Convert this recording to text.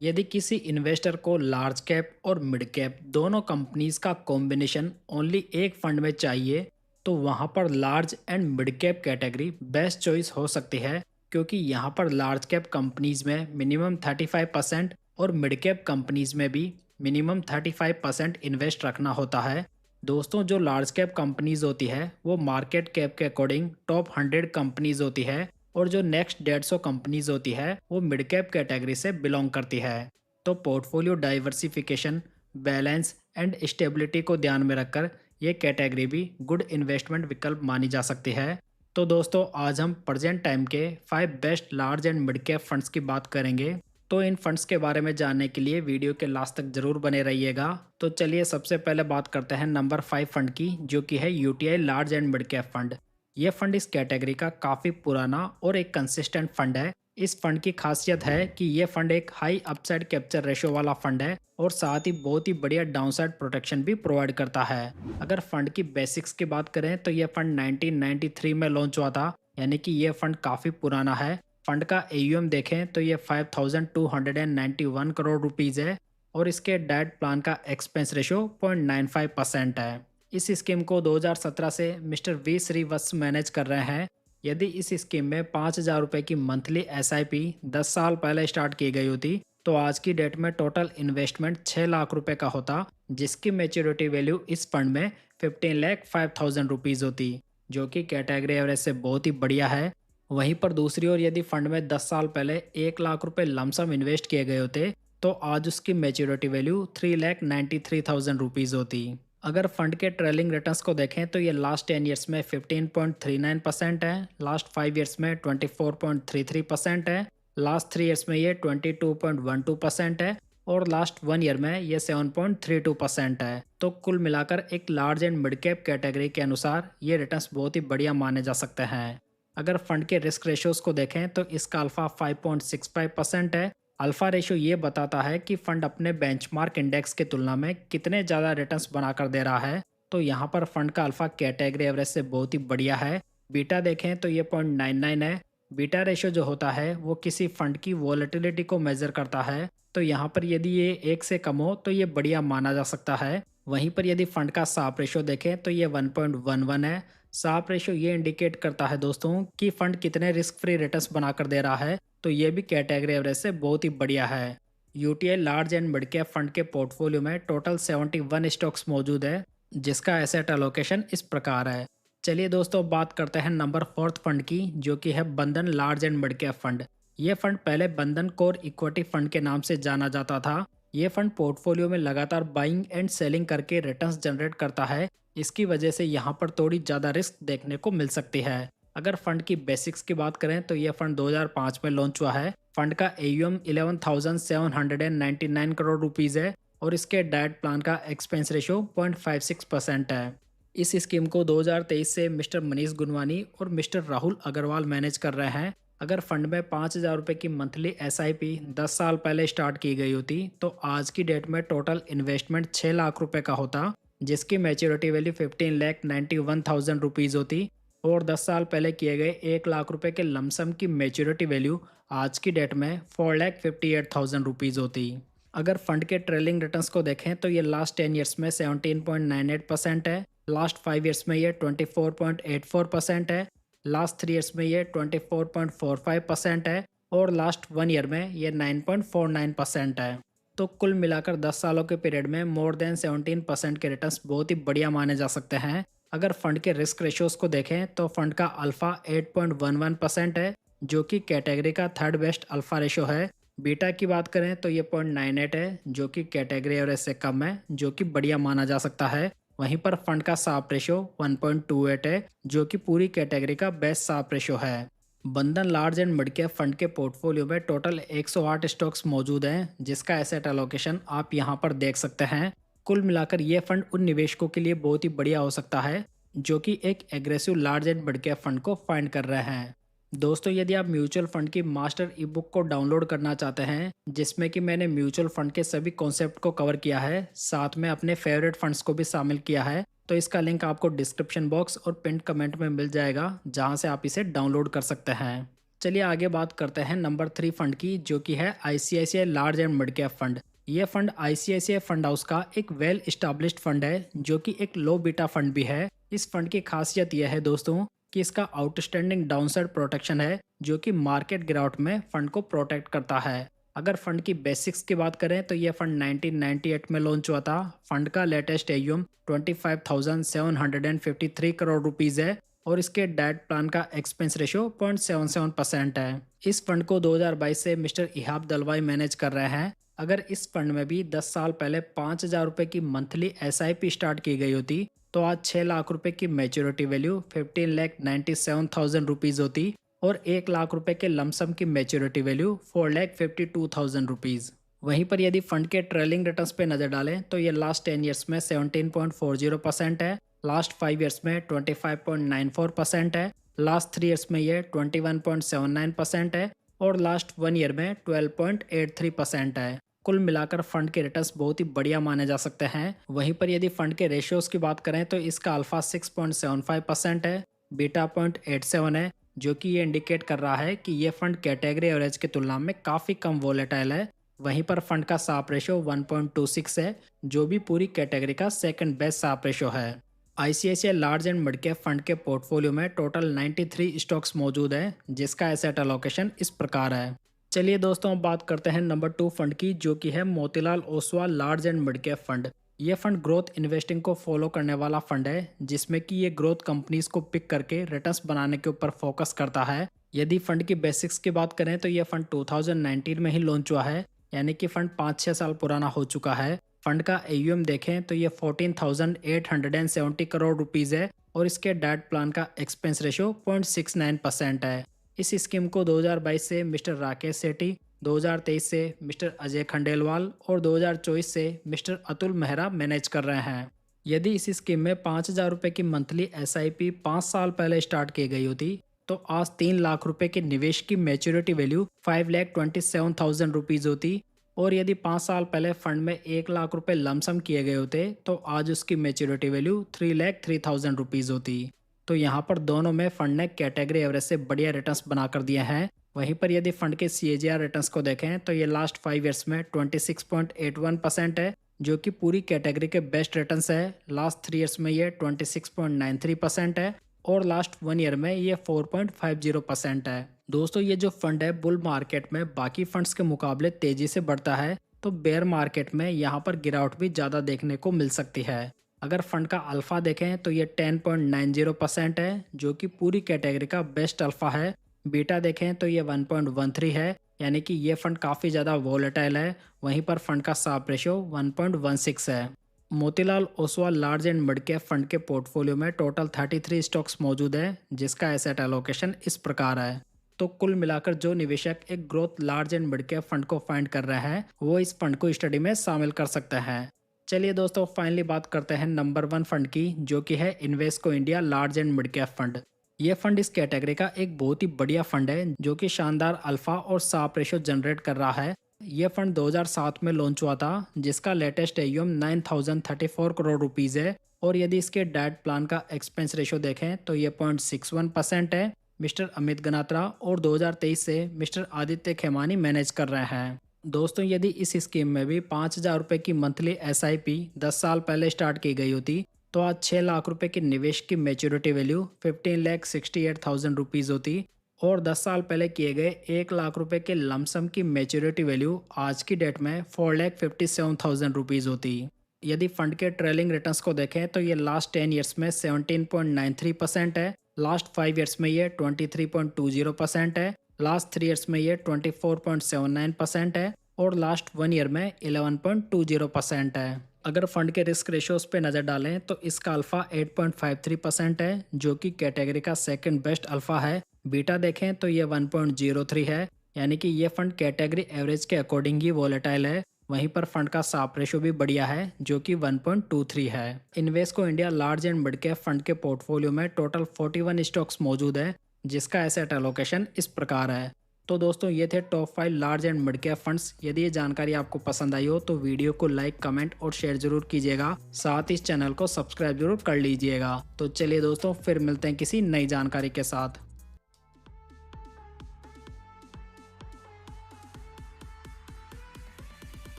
यदि किसी इन्वेस्टर को लार्ज कैप और मिड कैप दोनों कंपनीज का कॉम्बिनेशन ओनली एक फंड में चाहिए, तो वहां पर large and mid cap category best choice हो सकती है, क्योंकि यहां पर लार्ज कैप कंपनीज में मिनिमम 35% और मिड कैप कंपनीज में भी मिनिमम 35% इन्वेस्ट रखना होता है। दोस्तों, जो लार्ज कैप कंपनीज होती है वो मार्केट कैप के अकॉर्डिंग टॉप 100 कंपनीज होती है, और जो नेक्स्ट 150 कंपनीज होती है वो मिड कैप कैटेगरी से बिलोंग करती है। तो portfolio diversification, balance and stability को ध्यान में रखकर ये कैटेगरी भी गुड इन्वेस्टमेंट विकल्प मानी जा सकती है। तो दोस्तों, आज हम प्रेजेंट टाइम के 5 best large and mid cap funds की बात करेंगे। तो इन फंड्स के बारे में जानने के लिए वीडियो के लास्ट तक जरूर बने रहिएगा। तो चलिए सबसे पहले बात करते हैं नंबर 5 फंड की, जो कि है UTI large and mid cap fund. ये फंड इस कैटेगरी का काफ़ी पुराना और एक कंसिस्टेंट फंड है। इस फंड की खासियत है कि ये फंड एक हाई अपसाइड कैप्चर रेशो वाला फंड है, और साथ ही बहुत ही बढ़िया डाउनसाइड प्रोटेक्शन भी प्रोवाइड करता है। अगर फंड की बेसिक्स की बात करें तो ये फंड 1993 में लॉन्च हुआ था, यानी कि ये फंड काफ़ी पुराना है। फंड का एयूएम देखें तो ये 5291 करोड़ रुपीज़ है, और इसके डाइट प्लान का एक्सपेंस रेशो 0.95% है। इस स्कीम को 2017 से मिस्टर वी श्रीवत्स मैनेज कर रहे हैं। यदि इस स्कीम में 5,000 रुपये की मंथली एसआईपी 10 साल पहले स्टार्ट की गई होती, तो आज की डेट में टोटल इन्वेस्टमेंट 6 लाख रुपए का होता, जिसकी मेच्योरिटी वैल्यू इस फंड में 15,05,000 रुपीज़ होती, जो कि कैटेगरी एवरेज से बहुत ही बढ़िया है। वहीं पर दूसरी ओर यदि फंड में 10 साल पहले 1 लाख रुपए लमसम इन्वेस्ट किए गए होते, तो आज उसकी मेच्योरिटी वैल्यू 3,93,000 रुपीज़ होती। अगर फंड के ट्रेलिंग रिटर्न्स को देखें तो ये लास्ट 10 ईयर्स में 15.39% है, लास्ट 5 ईयर्स में 24.33% है, लास्ट 3 ईयर्स में ये 22.12% है, और लास्ट 1 ईयर में ये 7.32% है। तो कुल मिलाकर एक large and mid cap category के अनुसार ये रिटर्न्स बहुत ही बढ़िया माने जा सकते हैं। अगर फंड के रिस्क रेशियोज को देखें तो इसका अल्फा 5.65% है। अल्फा रेशियो ये बताता है कि फंड अपने बेंचमार्क इंडेक्स की तुलना में कितने ज़्यादा रिटर्न्स बनाकर दे रहा है। तो यहाँ पर फंड का अल्फा कैटेगरी एवरेज से बहुत ही बढ़िया है। बीटा देखें तो ये 0.99 है। बीटा रेशियो जो होता है वो किसी फंड की वॉलेटिलिटी को मेजर करता है। तो यहाँ पर यदि ये 1 से कम हो तो ये बढ़िया माना जा सकता है। वहीं पर यदि फंड का साप रेशियो देखें तो ये 1.11 है। साप रेशियो ये इंडिकेट करता है दोस्तों कि फंड कितने रिस्क फ्री रिटर्न्स बनाकर दे रहा है। तो ये भी कैटेगरी एवरेज से बहुत ही बढ़िया है। UTI large and mid cap fund के पोर्टफोलियो में टोटल 71 स्टॉक्स मौजूद है, जिसका एसेट एलोकेशन इस प्रकार है। चलिए दोस्तों, बात करते हैं नंबर 4 फंड की, जो कि है बंधन large and mid cap fund. ये फंड पहले बंधन कोर इक्विटी फंड के नाम से जाना जाता था। ये फंड पोर्टफोलियो में लगातार बाइंग एंड सेलिंग करके रिटर्न्स जनरेट करता है। इसकी वजह से यहाँ पर थोड़ी ज़्यादा रिस्क देखने को मिल सकती है। अगर फंड की बेसिक्स की बात करें तो यह फंड 2005 में लॉन्च हुआ है। फंड का एयूएम 11,799 करोड़ रुपीज़ है, और इसके डाइट प्लान का एक्सपेंस रेशियो 0.56% है। इस स्कीम को 2023 से मिस्टर मनीष गुनवानी और मिस्टर राहुल अग्रवाल मैनेज कर रहे हैं। अगर फंड में 5,000 रुपये की मंथली एसआईपी 10 साल पहले स्टार्ट की गई होती, तो आज की डेट में टोटल इन्वेस्टमेंट 6 लाख रुपए का होता, जिसकी मैच्योरिटी वैल्यू 15,91,000 होती, और 10 साल पहले किए गए 1 लाख रुपए के लमसम की मेच्योरिटी वैल्यू आज की डेट में 4,58,000 होती। अगर फंड के ट्रेलिंग रिटर्न्स को देखें तो ये लास्ट 10 ईयर्स में 17.98% है, लास्ट 5 ईयर्स में ये 24.84% है, लास्ट 3 ईयर्स में ये 24.45% है, और लास्ट 1 ईयर में ये 9.49% है। तो कुल मिलाकर 10 सालों के पीरियड में मोर देन 17% के रिटर्न्स बहुत ही बढ़िया माने जा सकते हैं। अगर फंड के रिस्क रेशियोज को देखें तो फंड का अल्फा 8.11% है, जो कि कैटेगरी का थर्ड बेस्ट अल्फा रेशियो है। बीटा की बात करें तो ये 0.98 है, जो कि कैटेगरी एवरेज से कम है, जो कि बढ़िया माना जा सकता है। वहीं पर फंड का साप रेशियो 1.28 है, जो कि पूरी कैटेगरी का बेस्ट साप रेशियो है। बंधन large and mid cap fund के पोर्टफोलियो में टोटल 108 स्टॉक्स मौजूद हैं, जिसका एसेट एलोकेशन आप यहां पर देख सकते हैं। कुल मिलाकर ये फंड उन निवेशकों के लिए बहुत ही बढ़िया हो सकता है जो कि एक aggressive large and mid cap fund को फाइंड कर रहे हैं। दोस्तों, यदि आप म्यूचुअल फंड की मास्टर ई बुक को डाउनलोड करना चाहते हैं, जिसमें कि मैंने म्यूचुअल फंड के सभी कॉन्सेप्ट को कवर किया है, साथ में अपने फेवरेट फंड्स को भी शामिल किया है, तो इसका लिंक आपको डिस्क्रिप्शन बॉक्स और पिन कमेंट में मिल जाएगा, जहां से आप इसे डाउनलोड कर सकते हैं। चलिए आगे बात करते हैं नंबर 3 फंड की, जो कि है ICICI large and mid cap fund. ये फंड आईसीआईसीआई फंड हाउस का एक वेल स्टैब्लिश्ड फंड है, जो कि एक लो बीटा फंड भी है। इस फंड की खासियत यह है दोस्तों कि इसका आउटस्टैंडिंग डाउनसाइड प्रोटेक्शन है, जो कि मार्केट गिरावट में फंड को प्रोटेक्ट करता है। अगर फंड की बेसिक्स की बात करें तो यह फंड 1998 में लॉन्च हुआ था। फंड का लेटेस्ट एयूएम 25,753 करोड़ रुपीस है और इसके डेट प्लान का एक्सपेंस रेशियो 0.77% है। इस फंड को 2022 से मिस्टर इहाब दलवाई मैनेज कर रहे हैं। अगर इस फंड में भी 10 साल पहले 5,000 रुपये की मंथली एसआईपी स्टार्ट की गई होती तो आज 6 लाख रुपए की मैच्योरिटी वैल्यू 15,97,000 रुपीज़ होती और 1 लाख रुपए के लमसम की मैच्योरिटी वैल्यू 4,52,000 रुपीज़। वहीं पर यदि फंड के ट्रेलिंग रिटर्न्स पे नज़र डालें तो ये लास्ट 10 ईयर्स में 17.40% है, लास्ट 5 ईयर्स में 25.94% है, लास्ट 3 ईयर्स में ये 21.79% है और लास्ट 1 ईयर में 12.83% है। कुल मिलाकर फंड के रिटर्न्स बहुत ही बढ़िया माने जा सकते हैं। वहीं पर यदि फंड के रेशियोज की बात करें तो इसका अल्फा 6.75% है, बीटा 0.87 है, जो कि ये इंडिकेट कर रहा है कि ये फंड कैटेगरी एवरेज की तुलना में काफ़ी कम वोलेटाइल है। वहीं पर फंड का साप रेशो 1.26 है, जो भी पूरी कैटेगरी का सेकंड बेस्ट साप रेशो है। ICICI large and mid cap fund के पोर्टफोलियो में टोटल 93 स्टॉक्स मौजूद है, जिसका एसेट एलोकेशन इस प्रकार है। चलिए दोस्तों अब बात करते हैं नंबर 2 फंड की, जो कि है Motilal Oswal large and mid cap fund. ये फंड ग्रोथ इन्वेस्टिंग को फॉलो करने वाला फंड है, जिसमें कि ये ग्रोथ कंपनीज को पिक करके रिटर्न्स बनाने के ऊपर फोकस करता है। यदि फंड की बेसिक्स की बात करें तो ये फंड 2019 में ही लॉन्च हुआ है, यानी कि फंड 5-6 साल पुराना हो चुका है। फंड का एयूएम देखें तो ये 14,870 करोड़ रुपीज़ है और इसके डेट प्लान का एक्सपेंस रेशियो 0.69% है। इस स्कीम को 2022 से मिस्टर राकेश सेठी, 2023 से मिस्टर अजय खंडेलवाल और 2024 से मिस्टर अतुल मेहरा मैनेज कर रहे हैं। यदि इस स्कीम में 5,000 रुपये की मंथली एसआईपी 5 साल पहले स्टार्ट की गई होती तो आज 3 लाख रुपए के निवेश की मैच्योरिटी वैल्यू 5,27,000 रुपीज़ होती और यदि 5 साल पहले फंड में 1 लाख रुपए लमसम किए गए होते तो आज उसकी मैच्योरिटी वैल्यू 3,03,000 रुपीज़ होती। तो यहाँ पर दोनों में फंड ने कैटेगरी एवरेज से बढ़िया रिटर्न्स बनाकर दिए हैं। वहीं पर यदि फंड के सीएजीआर रिटर्न्स को देखें तो ये लास्ट 5 ईयर्स में 26.81% है, जो कि पूरी कैटेगरी के बेस्ट रिटर्न्स है। लास्ट 3 ईयर्स में ये 26.93% है और लास्ट 1 ईयर में ये 4.50% है। दोस्तों ये जो फंड है बुल मार्केट में बाकी फंड्स के मुकाबले तेजी से बढ़ता है, तो बेयर मार्केट में यहाँ पर गिरावट भी ज़्यादा देखने को मिल सकती है। अगर फंड का अल्फा देखें तो ये 10.90% है, जो कि पूरी कैटेगरी का बेस्ट अल्फा है। बीटा देखें तो ये 1.13 है, यानी कि ये फंड काफ़ी ज़्यादा वोलेटाइल है। वहीं पर फंड का साप रेशियो 1.16 है। Motilal Oswal large and mid cap fund के पोर्टफोलियो में टोटल 33 स्टॉक्स मौजूद है, जिसका एसेट एलोकेशन इस प्रकार है। तो कुल मिलाकर जो निवेशक एक growth large and mid cap fund को फाइंड कर रहे हैं वो इस फंड को स्टडी में शामिल कर सकते हैं। चलिए दोस्तों फाइनली बात करते हैं नंबर 1 फंड की, जो कि है Invesco India large and mid cap fund. ये फंड इस कैटेगरी का एक बहुत ही बढ़िया फंड है, जो कि शानदार अल्फा और साप रेशो जनरेट कर रहा है। ये फंड 2007 में लॉन्च हुआ था, जिसका लेटेस्ट एयूएम 9,034 करोड़ रुपीज़ है और यदि इसके डेट प्लान का एक्सपेंस रेशो देखें तो ये 0.61% है। मिस्टर अमित गनात्रा और 2023 से मिस्टर आदित्य खेमानी मैनेज कर रहे हैं। दोस्तों यदि इस स्कीम में भी 5,000 रुपये की मंथली एसआईपी 10 साल पहले स्टार्ट की गई होती तो आज 6 लाख रुपए के निवेश की मैच्योरिटी वैल्यू 15,68,000 रुपीज़ होती और 10 साल पहले किए गए 1 लाख रुपए के लमसम की मैच्योरिटी वैल्यू आज की डेट में 4,57,000 रुपीज़ होती। यदि फंड के ट्रेलिंग रिटर्न्स को देखें तो ये लास्ट 10 ईयर्स में 17.93% है, लास्ट 5 ईयर्स में ये 23.20% है, लास्ट 3 ईयर्स में ये 24.79% है और लास्ट 1 ईयर में 11.20% है। अगर फंड के रिस्क रेशियोज पे नज़र डालें तो इसका अल्फा 8.53% है, जो कि कैटेगरी का सेकंड बेस्ट अल्फा है। बीटा देखें तो ये 1.03 है, यानी कि ये फंड कैटेगरी एवरेज के अकॉर्डिंग ही वोलेटाइल है। वहीं पर फंड का साप रेशो भी बढ़िया है, जो कि 1.23 है। Invesco India large and mid cap fund के पोर्टफोलियो में टोटल 41 स्टॉक्स मौजूद है, जिसका एसेट एलोकेशन इस प्रकार है। तो दोस्तों ये थे top 5 large and mid cap funds. यदि ये जानकारी आपको पसंद आई हो तो वीडियो को लाइक, कमेंट और शेयर जरूर कीजिएगा। साथ ही इस चैनल को सब्सक्राइब जरूर कर लीजिएगा। तो चलिए दोस्तों फिर मिलते हैं किसी नई जानकारी के साथ।